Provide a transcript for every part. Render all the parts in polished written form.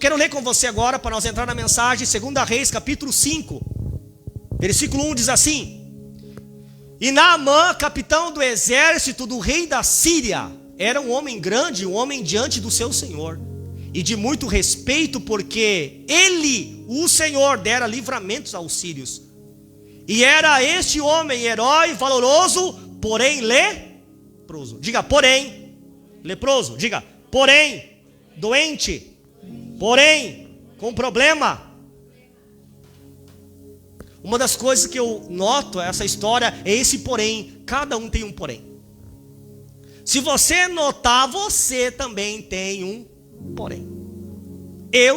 Quero ler com você agora, para nós entrar na mensagem, 2 Reis, capítulo 5, versículo 1 diz assim: E Naamã, capitão do exército do rei da Síria, era um homem grande, um homem diante do seu senhor, e de muito respeito, porque ele, o Senhor, dera livramentos aos sírios. E era este homem herói, valoroso, porém leproso. Diga, porém, leproso. Diga, porém, doente. Porém, com problema. Uma das coisas que eu noto essa história é esse porém. Cada um tem um porém. Se você notar, você também tem um porém.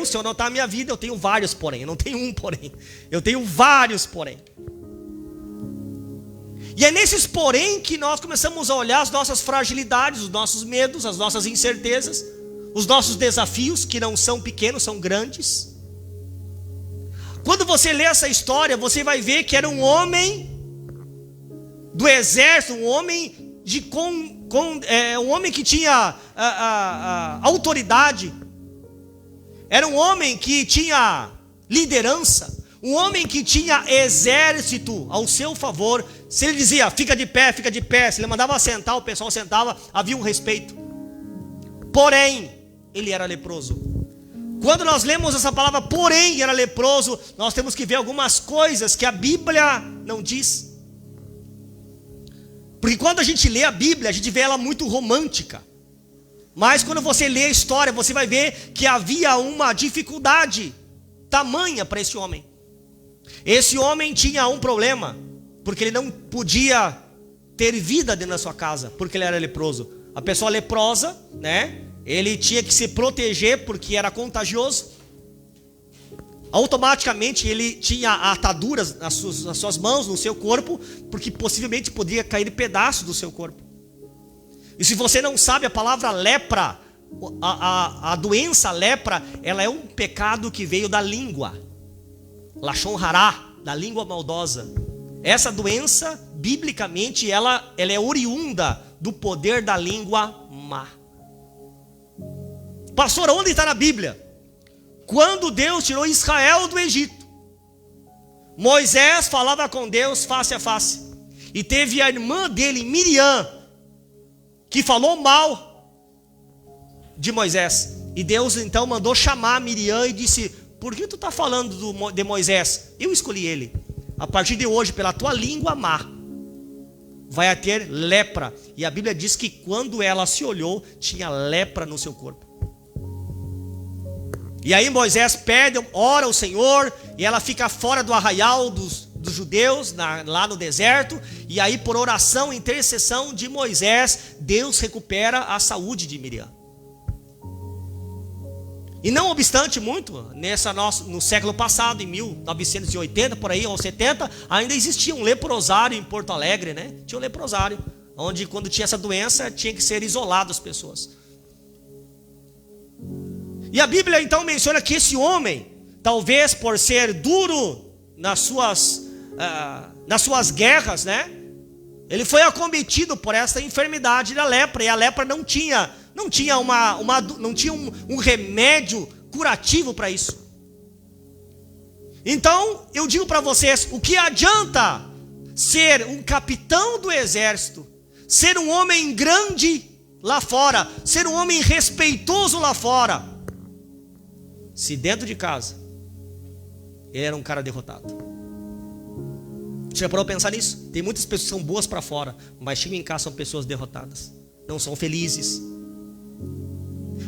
Se eu notar a minha vida, eu tenho vários porém. Eu não tenho um porém. Eu tenho vários porém. E é nesses porém que nós começamos a olhar as nossas fragilidades, os nossos medos, as nossas incertezas, os nossos desafios, que não são pequenos, são grandes. Quando você lê essa história, você vai ver que era um homem do exército, um homem um homem que tinha autoridade, era um homem que tinha liderança, um homem que tinha exército ao seu favor. Se ele dizia, fica de pé, se ele mandava sentar, o pessoal sentava, havia um respeito. Porém, ele era leproso. Quando nós lemos essa palavra, porém era leproso, nós temos que ver algumas coisas que a Bíblia não diz. Porque quando a gente lê a Bíblia, a gente vê ela muito romântica. Mas quando você lê a história, você vai ver que havia uma dificuldade tamanha para esse homem. Esse homem tinha um problema, porque ele não podia ter vida dentro da sua casa, porque ele era leproso. A pessoa leprosa, né? Ele tinha que se proteger porque era contagioso. Automaticamente ele tinha ataduras nas suas mãos, no seu corpo, porque possivelmente poderia cair pedaços do seu corpo. E se você não sabe, a palavra lepra, a doença lepra, ela é um pecado que veio da língua. Lashon hará, da língua maldosa. Essa doença, biblicamente, ela é oriunda do poder da língua má. Pastor, onde está na Bíblia? Quando Deus tirou Israel do Egito, Moisés falava com Deus face a face. E teve a irmã dele, Miriam, que falou mal de Moisés. E Deus então mandou chamar Miriam e disse: por que tu está falando de Moisés? Eu escolhi ele. A partir de hoje, pela tua língua má, vai ter lepra. E a Bíblia diz que quando ela se olhou, tinha lepra no seu corpo. E aí Moisés pede, ora ao Senhor, e ela fica fora do arraial dos judeus, lá no deserto. E aí, por oração e intercessão de Moisés, Deus recupera a saúde de Miriam. E não obstante muito, no século passado, em 1980, por aí, ou 70, ainda existia um leprosário em Porto Alegre, né? Tinha um leprosário, onde quando tinha essa doença, tinha que ser isolado as pessoas. E a Bíblia então menciona que esse homem, talvez por ser duro nas suas guerras, né? Ele foi acometido por essa enfermidade da lepra. E a lepra não tinha um remédio curativo para isso. Então eu digo para vocês, o que adianta ser um capitão do exército, ser um homem grande lá fora, ser um homem respeitoso lá fora, se dentro de casa ele era um cara derrotado? Você já parou a pensar nisso? Tem muitas pessoas que são boas para fora, mas chegam em casa são pessoas derrotadas, não são felizes.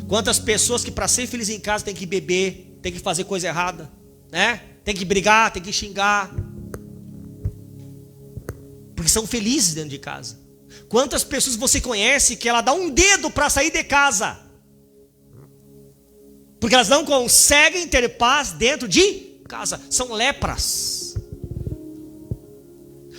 Quantas pessoas que para ser feliz em casa tem que beber, tem que fazer coisa errada, né? Tem que brigar, tem que xingar, porque são felizes dentro de casa. Quantas pessoas você conhece que ela dá um dedo para sair de casa, porque elas não conseguem ter paz dentro de casa? São lepras.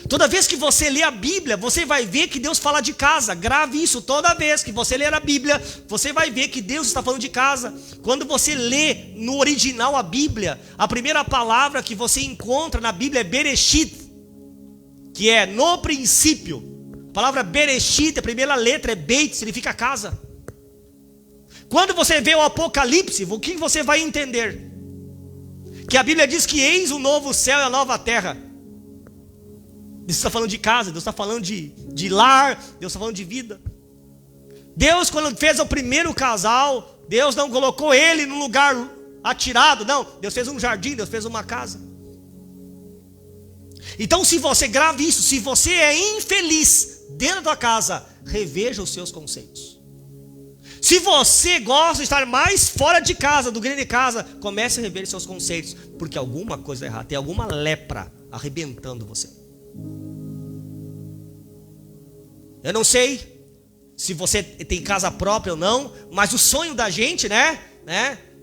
Toda vez que você lê a Bíblia, você vai ver que Deus fala de casa. Grave isso, toda vez que você ler a Bíblia, você vai ver que Deus está falando de casa. Quando você lê no original a Bíblia, a primeira palavra que você encontra na Bíblia é Bereshit, que é no princípio. A palavra Bereshit, a primeira letra é Beit, significa casa. Quando você vê o Apocalipse, o que você vai entender? Que a Bíblia diz que eis o novo céu e a nova terra. Deus está falando de casa, Deus está falando de lar, Deus está falando de vida. Deus, quando fez o primeiro casal, Deus não colocou ele num lugar atirado, não. Deus fez um jardim, Deus fez uma casa. Então, se você grave isso, se você é infeliz dentro da casa, reveja os seus conceitos. Se você gosta de estar mais fora de casa do que dentro de casa, comece a rever seus conceitos, porque alguma coisa errada, tem alguma lepra arrebentando você. Eu não sei se você tem casa própria ou não, mas o sonho da gente, né?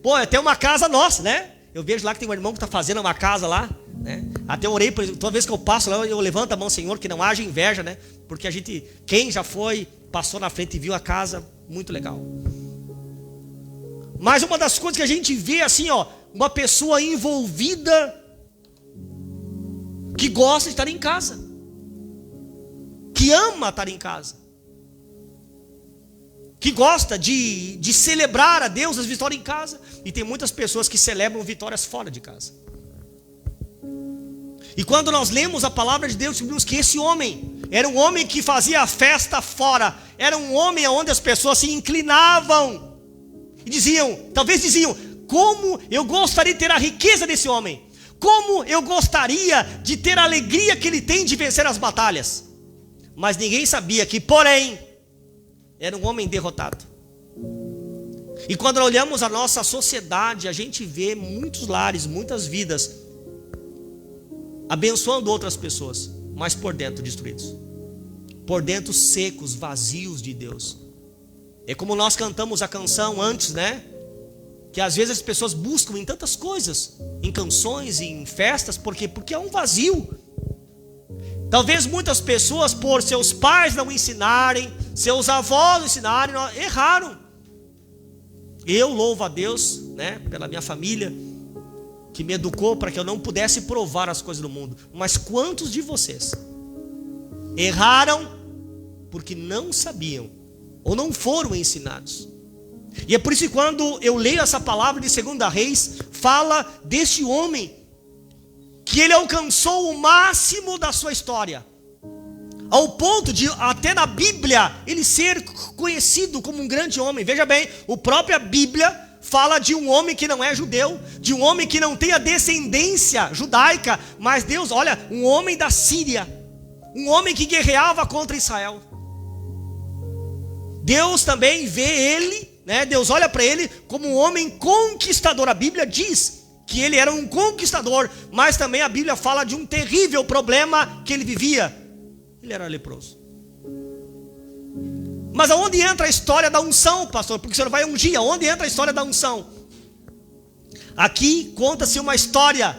Pô, é ter uma casa nossa, né? Eu vejo lá que tem um irmão que está fazendo uma casa lá, né? Até eu orei, toda vez que eu passo lá, eu levanto a mão, Senhor, que não haja inveja, né? Porque a gente, quem já foi, passou na frente e viu a casa, muito legal. Mas uma das coisas que a gente vê assim, ó, uma pessoa envolvida, que gosta de estar em casa, que ama estar em casa, que gosta de celebrar a Deus as vitórias em casa. E tem muitas pessoas que celebram vitórias fora de casa. E quando nós lemos a palavra de Deus, descobrimos que esse homem era um homem que fazia festa fora. Era um homem onde as pessoas se inclinavam e talvez diziam, como eu gostaria de ter a riqueza desse homem, como eu gostaria de ter a alegria que ele tem de vencer as batalhas. Mas ninguém sabia que, porém, era um homem derrotado. E quando olhamos a nossa sociedade, a gente vê muitos lares, muitas vidas abençoando outras pessoas, mas por dentro destruídos, por dentro secos, vazios de Deus. É como nós cantamos a canção antes, né? Que às vezes as pessoas buscam em tantas coisas, em canções, em festas, porque é um vazio. Talvez muitas pessoas, por seus pais não ensinarem, seus avós não ensinarem, erraram. Eu louvo a Deus, né, pela minha família, que me educou para que eu não pudesse provar as coisas do mundo. Mas quantos de vocês erraram porque não sabiam ou não foram ensinados? E é por isso que quando eu leio essa palavra de 2 Reis, fala deste homem que ele alcançou o máximo da sua história, ao ponto de até na Bíblia ele ser conhecido como um grande homem. Veja bem, a própria Bíblia fala de um homem que não é judeu, de um homem que não tem a descendência judaica, mas Deus, olha, um homem da Síria, um homem que guerreava contra Israel. Deus também vê ele, né? Deus olha para ele como um homem conquistador. A Bíblia diz que ele era um conquistador, mas também a Bíblia fala de um terrível problema que ele vivia. Ele era leproso. Mas aonde entra a história da unção, pastor? Porque o senhor vai ungir. Aonde entra a história da unção? Aqui conta-se uma história,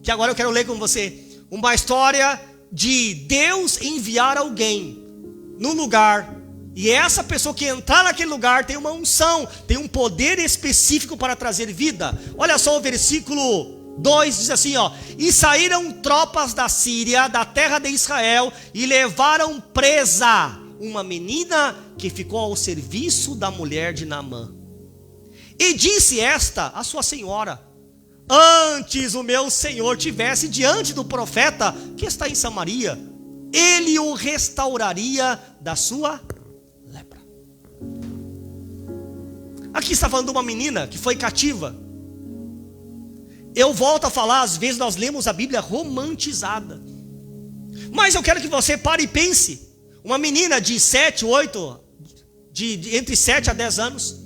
que agora eu quero ler com você. Uma história de Deus enviar alguém num lugar, e essa pessoa que entrar naquele lugar tem uma unção, tem um poder específico para trazer vida. Olha só o versículo 2, diz assim, ó: e saíram tropas da Síria, da terra de Israel, e levaram presa uma menina que ficou ao serviço da mulher de Naamã. E disse esta a sua senhora: antes o meu senhor tivesse diante do profeta que está em Samaria, ele o restauraria da sua lepra. Aqui está falando de uma menina que foi cativa. Eu volto a falar, às vezes nós lemos a Bíblia romantizada, mas eu quero que você pare e pense. Uma menina de 7, 8, entre 7 a 10 anos.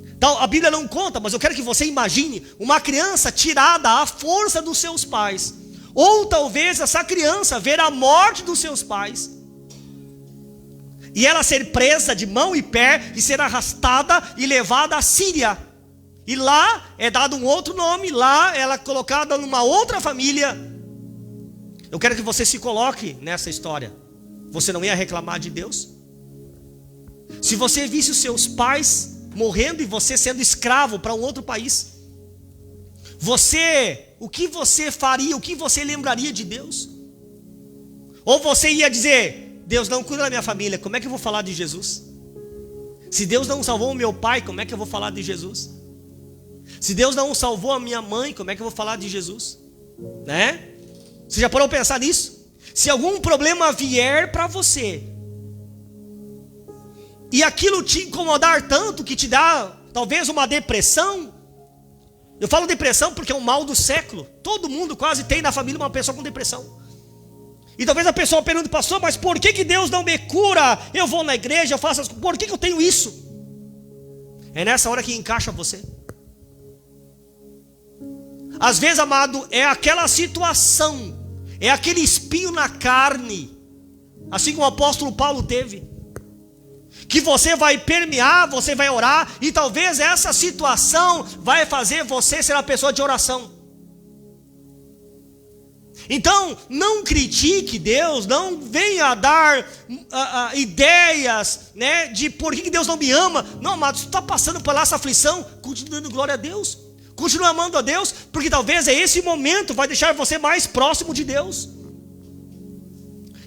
Então, a Bíblia não conta, mas eu quero que você imagine uma criança tirada à força dos seus pais. Ou talvez essa criança ver a morte dos seus pais, e ela ser presa de mão e pé, e ser arrastada e levada à Síria. E lá é dado um outro nome, lá ela é colocada numa outra família. Eu quero que você se coloque nessa história. Você não ia reclamar de Deus? Se você visse os seus pais morrendo e você sendo escravo para um outro país, o que você faria, o que você lembraria de Deus? Ou você ia dizer: Deus não cuida da minha família, como é que eu vou falar de Jesus? Se Deus não salvou o meu pai, como é que eu vou falar de Jesus? Se Deus não salvou a minha mãe, como é que eu vou falar de Jesus? Né? Você já parou para pensar nisso? Se algum problema vier para você, e aquilo te incomodar tanto que te dá talvez uma depressão. Eu falo depressão porque é um mal do século. Todo mundo quase tem na família uma pessoa com depressão. E talvez a pessoa pergunte, pastor, mas por que Deus não me cura? Eu vou na igreja, eu faço as coisas. Por que eu tenho isso? É nessa hora que encaixa você. Às vezes, amado, é aquela situação, é aquele espinho na carne, assim como o apóstolo Paulo teve, que você vai permear, você vai orar, e talvez essa situação vai fazer você ser uma pessoa de oração. Então, não critique Deus, não venha dar ideias, né, de por que Deus não me ama. Não, amado, se tu está passando por essa aflição, continue dando glória a Deus, continue amando a Deus, porque talvez esse momento vai deixar você mais próximo de Deus.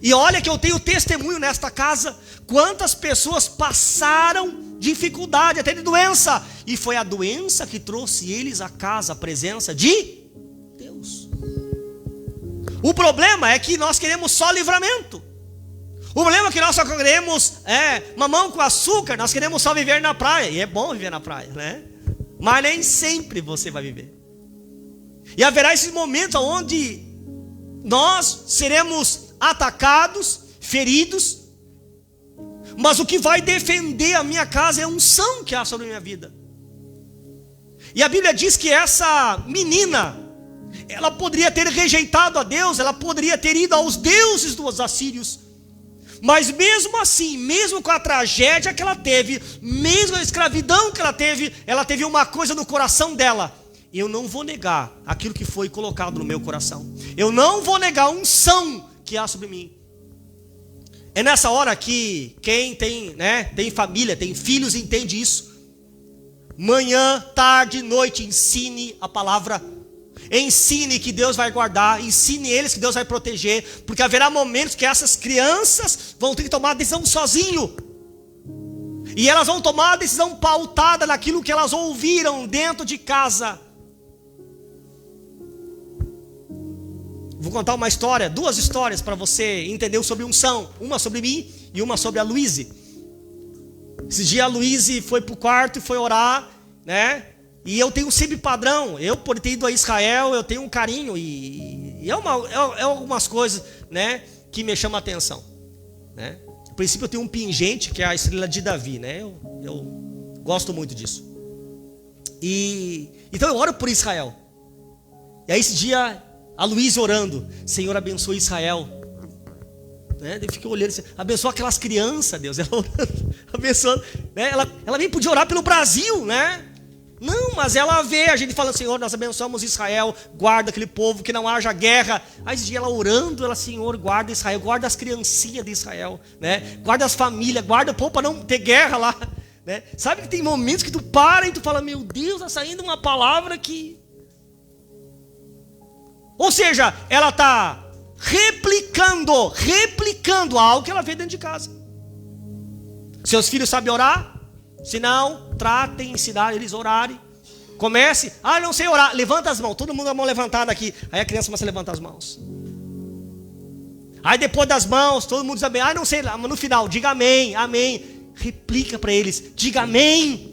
E olha que eu tenho testemunho nesta casa, quantas pessoas passaram dificuldade, até de doença, e foi a doença que trouxe eles à casa, a presença de Deus. O problema é que nós queremos só livramento. O problema é que nós só queremos mamão com açúcar, nós queremos só viver na praia, e é bom viver na praia, né? Mas nem sempre você vai viver. E haverá esses momentos onde nós seremos atacados, feridos, mas o que vai defender a minha casa é a unção que há sobre a minha vida. E a Bíblia diz que essa menina, ela poderia ter rejeitado a Deus, ela poderia ter ido aos deuses dos assírios, mas mesmo assim, mesmo com a tragédia que ela teve, mesmo com a escravidão que ela teve uma coisa no coração dela: eu não vou negar aquilo que foi colocado no meu coração, eu não vou negar a unção que há sobre mim. É nessa hora que quem tem, tem família, tem filhos, entende isso. Manhã, tarde, noite, ensine a palavra. Ensine que Deus vai guardar, ensine eles que Deus vai proteger, porque haverá momentos que essas crianças vão ter que tomar a decisão sozinho. E elas vão tomar a decisão pautada naquilo que elas ouviram dentro de casa. Vou contar uma história, duas histórias para você entender sobre unção. Uma sobre mim e uma sobre a Luíse. Esse dia a Luíse foi para o quarto e foi orar, né? E eu tenho sempre padrão. Eu, por ter ido a Israel, eu tenho um carinho. E é algumas coisas, né, que me chamam a atenção, né? No princípio eu tenho um pingente, que é a estrela de Davi, né? Eu gosto muito disso. Então eu oro por Israel. E aí esse dia a Luísa orando: Senhor, abençoe Israel, né? Eu fiquei olhando assim, abençoa aquelas crianças, Deus. Ela orando, abençoando, né? Ela nem podia orar pelo Brasil, né? Não, mas ela vê a gente falando: Senhor, nós abençoamos Israel, guarda aquele povo, que não haja guerra. Aí esse dia ela orando, ela: Senhor, guarda Israel, guarda as criancinhas de Israel, né? Guarda as famílias, guarda o povo para não ter guerra lá, né? Sabe que tem momentos que tu para e tu fala: meu Deus, está saindo uma palavra que... Ou seja, ela está replicando algo que ela vê dentro de casa. Seus filhos sabem orar? Se não, tratem, ensinar eles a orarem. Comece: não sei orar, levanta as mãos, todo mundo com a mão levantada aqui. Aí a criança começa a levantar as mãos. Aí depois das mãos, todo mundo diz amém. Não sei, mas no final, diga amém, amém. Replica para eles, diga amém.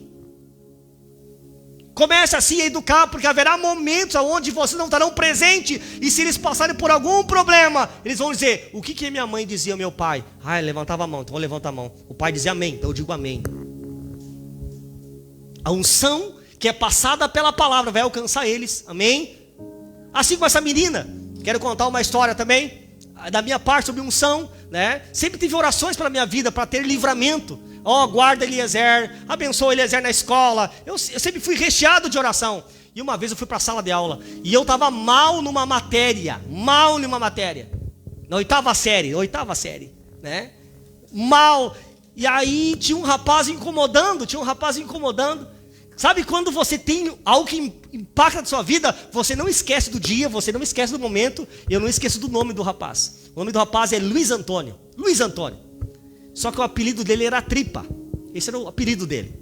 Comece assim a educar, porque haverá momentos onde vocês não estarão presentes, e se eles passarem por algum problema, eles vão dizer: o que minha mãe dizia ao meu pai? Ele levantava a mão, então eu levanto a mão. O pai dizia amém, então eu digo amém. A unção que é passada pela palavra vai alcançar eles, amém? Assim com essa menina, quero contar uma história também, da minha parte, sobre unção, né? Sempre tive orações para a minha vida, para ter livramento. Guarda Eliezer, abençoa Eliezer na escola. Eu sempre fui recheado de oração. E uma vez eu fui para a sala de aula, e eu estava mal numa matéria, na oitava série, né? Mal. E aí tinha um rapaz incomodando. Sabe quando você tem algo que impacta na sua vida, você não esquece do dia, você não esquece do momento. Eu não esqueço do nome do rapaz. O nome do rapaz é Luiz Antônio. Só que o apelido dele era Tripa. Esse era o apelido dele.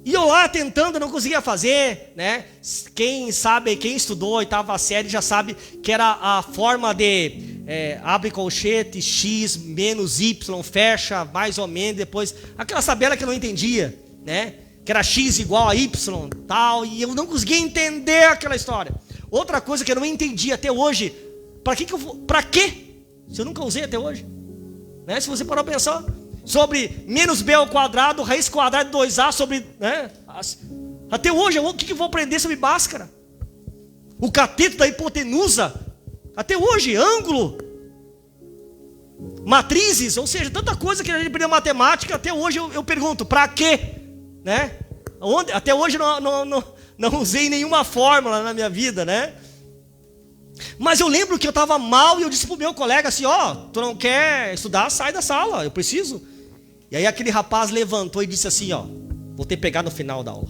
E eu lá tentando, não conseguia fazer, né? Quem sabe, quem estudou a oitava série já sabe que era a forma de abre colchete, X menos Y, fecha mais ou menos, depois aquela tabela que eu não entendia, né? Que era X igual a Y, tal, e eu não conseguia entender aquela história. Outra coisa que eu não entendi até hoje, para quê? Se eu nunca usei até hoje, né? Se você parar para pensar sobre menos B ao quadrado, raiz quadrada de 2A sobre, né? Até hoje, o que eu vou aprender sobre Bhaskara? O cateto da hipotenusa, até hoje, ângulo, matrizes, ou seja, tanta coisa que a gente aprendeu matemática, até hoje eu pergunto, para quê? Né? Até hoje não usei nenhuma fórmula na minha vida, né? Mas eu lembro que eu estava mal e eu disse para o meu colega assim, tu não quer estudar, sai da sala, eu preciso. E aí aquele rapaz levantou e disse assim, vou ter que pegar no final da aula.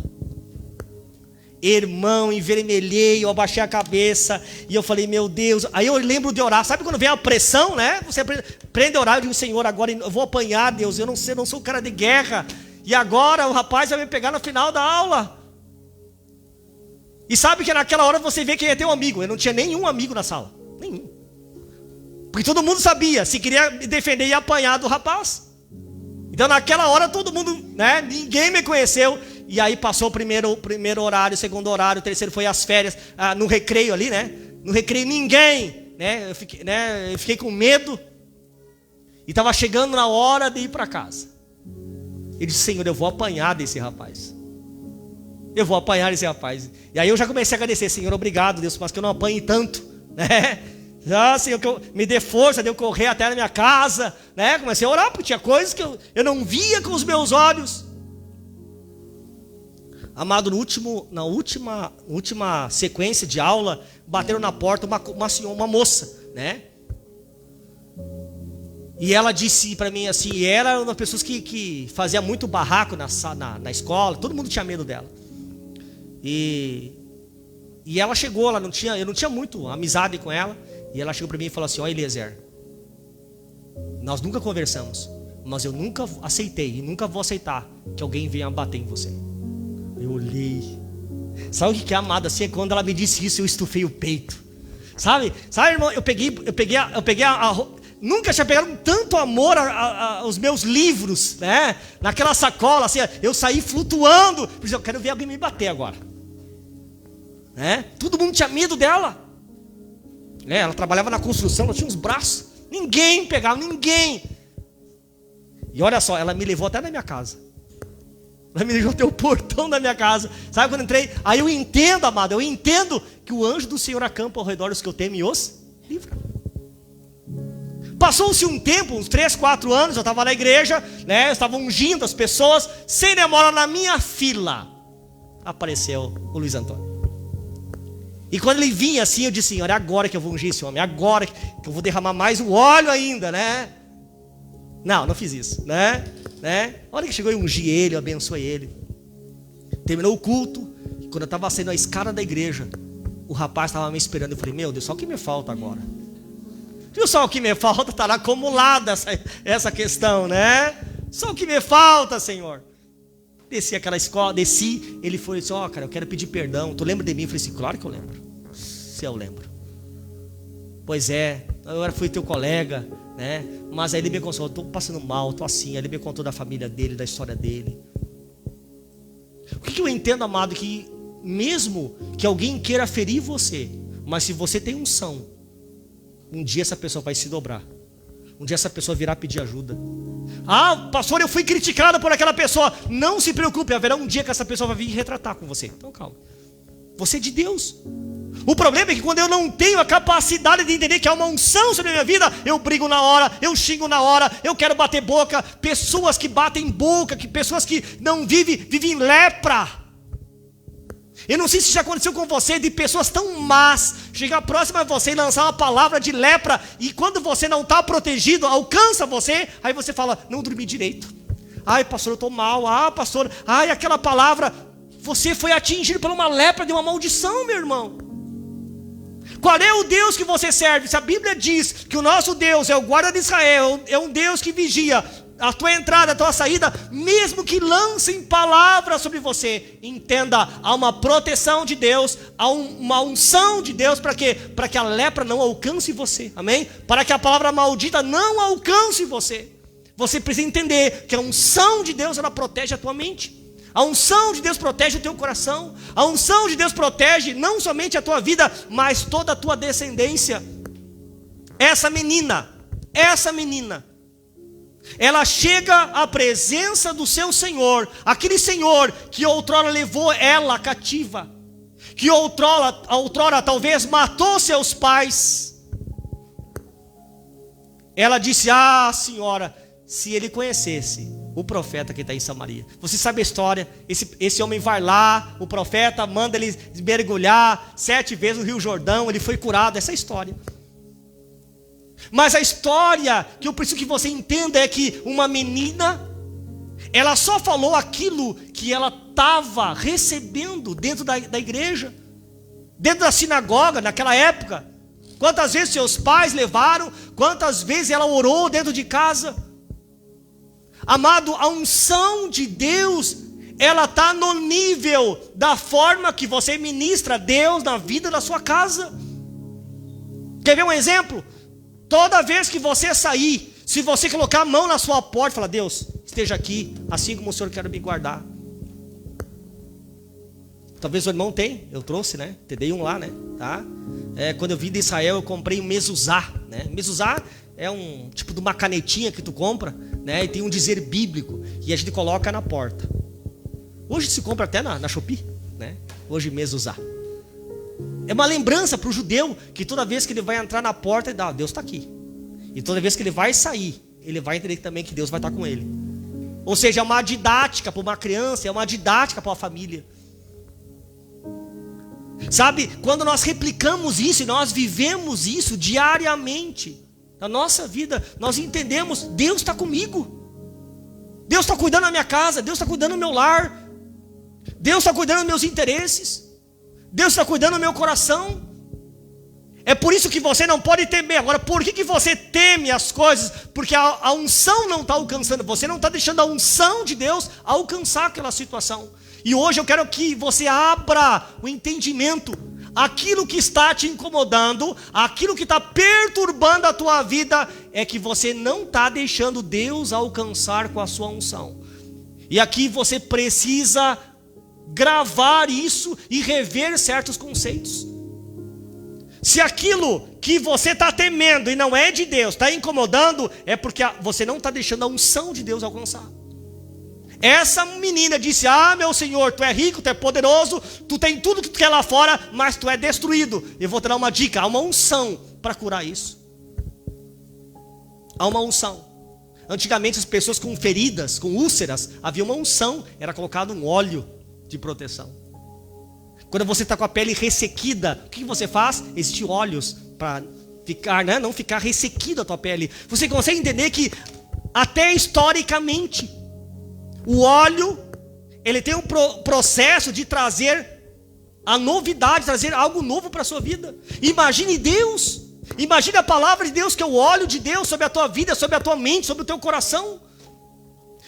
Irmão, envermelhei, eu abaixei a cabeça e eu falei, meu Deus. Aí eu lembro de orar, sabe quando vem a pressão, né? Você aprende a orar, eu digo, Senhor, agora eu vou apanhar, Deus, eu não sou cara de guerra. E agora o rapaz vai me pegar no final da aula. E sabe que naquela hora você vê quem é teu amigo. Eu não tinha nenhum amigo na sala, nenhum. Porque todo mundo sabia, se queria me defender ia apanhar do rapaz. Então naquela hora todo mundo, né? Ninguém me conheceu. E aí passou o primeiro horário, o segundo horário, o terceiro foi as férias, no recreio ali, né? No recreio ninguém, né? Eu fiquei com medo. E estava chegando na hora de ir para casa. Ele disse, Senhor, eu vou apanhar desse rapaz. Eu vou apanhar desse rapaz. E aí eu já comecei a agradecer, Senhor, obrigado, Deus, mas que eu não apanhe tanto, né? Senhor, que me dê força de eu correr até na minha casa, né? Comecei a orar, porque tinha coisas que eu não via com os meus olhos. Amado, na última sequência de aula, bateram na porta uma moça, né? E ela disse para mim assim, era uma das pessoas que fazia muito barraco na escola, todo mundo tinha medo dela. E ela chegou, eu não tinha muito amizade com ela, e ela chegou para mim e falou assim, Eliezer, nós nunca conversamos, mas eu nunca aceitei e nunca vou aceitar que alguém venha bater em você. Eu olhei, sabe o que é, amado, assim, quando ela me disse isso, eu estufei o peito, sabe, irmão, eu peguei nunca tinha pegado tanto amor aos meus livros, né? Naquela sacola, assim, eu saí flutuando. Eu quero ver alguém me bater agora, né? Todo mundo tinha medo dela, né? Ela trabalhava na construção, ela tinha uns braços. Ninguém pegava, ninguém. E olha só, ela me levou até na minha casa. Ela me levou até o portão da minha casa. Sabe quando eu entrei? Aí eu entendo, amado, que o anjo do Senhor acampa ao redor dos que eu temo e os livra. Passou-se um tempo, uns 3, 4 anos, eu estava na igreja, né? Eu estava ungindo as pessoas. Sem demora, na minha fila apareceu o Luiz Antônio. E quando ele vinha assim, eu disse, Senhor, é agora que eu vou ungir esse homem, é agora que eu vou derramar mais o óleo ainda, né? Não fiz isso, né? A hora que chegou eu ungi ele, eu abençoei ele. Terminou o culto, e quando eu estava saindo a escada da igreja, o rapaz estava me esperando. Eu falei, meu Deus, só o que me falta agora? Viu só o que me falta? Estará acumulada essa questão, né? Só o que me falta, Senhor. Desci aquela escola, ele foi e disse, cara, eu quero pedir perdão. Tu lembra de mim? Eu falei assim, claro que eu lembro. Se eu lembro. Pois é, eu fui teu colega, né? Mas aí ele me consolou, estou passando mal, estou assim. Aí ele me contou da família dele, da história dele. O que eu entendo, amado, que mesmo que alguém queira ferir você, mas se você tem unção, um dia essa pessoa vai se dobrar. Um dia essa pessoa virá pedir ajuda. Pastor, eu fui criticado por aquela pessoa. Não se preocupe, haverá um dia que essa pessoa vai vir retratar com você. Então calma. Você é de Deus. O problema é que quando eu não tenho a capacidade de entender que há uma unção sobre a minha vida, eu brigo na hora, eu xingo na hora, eu quero bater boca. Pessoas que batem boca, pessoas que não vivem em lepra. Eu não sei se já aconteceu com você, de pessoas tão más chegar próximo a você e lançar uma palavra de lepra, e quando você não está protegido, alcança você, aí você fala, não dormi direito. Ai, pastor, eu estou mal. Pastor, aquela palavra. Você foi atingido por uma lepra de uma maldição, meu irmão. Qual é o Deus que você serve? Se a Bíblia diz que o nosso Deus é o guarda de Israel, é um Deus que vigia a tua entrada, a tua saída, mesmo que lancem palavras sobre você, entenda, há uma proteção de Deus, há uma unção de Deus, para quê? Para que a lepra não alcance você, amém? Para que a palavra maldita não alcance você. Você precisa entender que a unção de Deus, ela protege a tua mente. A unção de Deus protege o teu coração. A unção de Deus protege não somente a tua vida, mas toda a tua descendência. Essa menina, ela chega à presença do seu Senhor, aquele Senhor que outrora levou ela cativa, que outrora talvez matou seus pais. Ela disse: ah, Senhora, se ele conhecesse o profeta que está em Samaria. Você sabe a história, esse homem vai lá, o profeta manda ele mergulhar 7 vezes no Rio Jordão, ele foi curado, essa é a história. Mas a história que eu preciso que você entenda é que uma menina, ela só falou aquilo que ela estava recebendo dentro da igreja, dentro da sinagoga, naquela época. Quantas vezes seus pais levaram, quantas vezes ela orou dentro de casa. Amado, a unção de Deus, ela está no nível da forma que você ministra Deus na vida da sua casa. Quer ver um exemplo? Toda vez que você sair, se você colocar a mão na sua porta e falar: Deus, esteja aqui, assim como o Senhor quer me guardar. Talvez o irmão tenha, eu trouxe, né? Te dei um lá, né? Tá? Quando eu vim de Israel, eu comprei um mezuzá, né? Mezuzá é um tipo de uma canetinha que tu compra, né? E tem um dizer bíblico, e a gente coloca na porta. Hoje se compra até na Shopee, né? Hoje mezuzá. É uma lembrança para o judeu, que toda vez que ele vai entrar na porta, ele dá: Deus está aqui. E toda vez que ele vai sair, ele vai entender também que Deus vai estar com ele. Ou seja, é uma didática para uma criança, é uma didática para uma família. Sabe, quando nós replicamos isso e nós vivemos isso diariamente na nossa vida, nós entendemos: Deus está comigo, Deus está cuidando da minha casa, Deus está cuidando do meu lar, Deus está cuidando dos meus interesses, Deus está cuidando do meu coração. É por isso que você não pode temer. Agora, por que você teme as coisas? Porque a unção não está alcançando. Você não está deixando a unção de Deus alcançar aquela situação. E hoje eu quero que você abra o entendimento. Aquilo que está te incomodando, aquilo que está perturbando a tua vida, é que você não está deixando Deus alcançar com a sua unção. E aqui você precisa gravar isso e rever certos conceitos. Se aquilo que você está temendo e não é de Deus, está incomodando, é porque você não está deixando a unção de Deus alcançar. Essa menina disse: ah, meu Senhor, tu é rico, tu é poderoso, tu tem tudo que tu quer lá fora, mas tu é destruído. Eu vou te dar uma dica: há uma unção para curar isso. Há uma unção. Antigamente as pessoas com feridas, com úlceras, havia uma unção, era colocado um óleo de proteção. Quando você está com a pele ressequida, o que você faz? Existem óleos para ficar, né? Não ficar ressequida a tua pele. Você consegue entender que até historicamente o óleo, ele tem um processo de trazer a novidade, trazer algo novo para a sua vida. Imagine Deus, imagine a palavra de Deus, que é o óleo de Deus sobre a tua vida, sobre a tua mente, sobre o teu coração.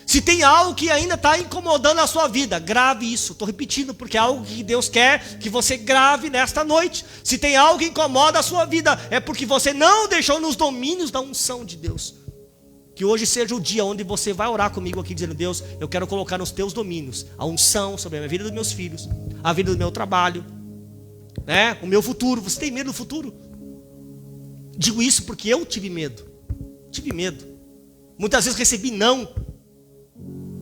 Se tem algo que ainda está incomodando a sua vida, grave isso. Estou repetindo porque é algo que Deus quer que você grave nesta noite. Se tem algo que incomoda a sua vida, é porque você não deixou nos domínios da unção de Deus. Que hoje seja o dia onde você vai orar comigo aqui dizendo: Deus, eu quero colocar nos teus domínios a unção sobre a minha vida dos meus filhos, a vida do meu trabalho, né? O meu futuro. Você tem medo do futuro? Digo isso porque eu tive medo. Tive medo. Muitas vezes recebi não.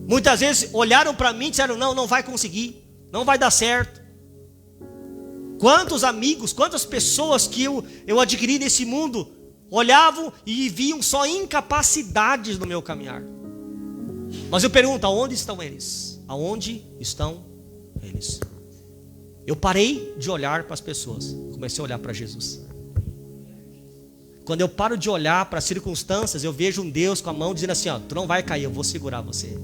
Muitas vezes olharam para mim e disseram: não, não vai conseguir, não vai dar certo. Quantos amigos, quantas pessoas que eu adquiri nesse mundo olhavam e viam só incapacidades no meu caminhar. Mas eu pergunto: aonde estão eles? Aonde estão eles? Eu parei de olhar para as pessoas, comecei a olhar para Jesus. Quando eu paro de olhar para as circunstâncias, eu vejo um Deus com a mão dizendo assim: ó, tu não vai cair, eu vou segurar você.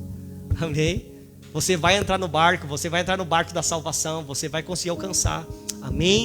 Amém? Você vai entrar no barco, você vai entrar no barco da salvação, você vai conseguir alcançar. Amém?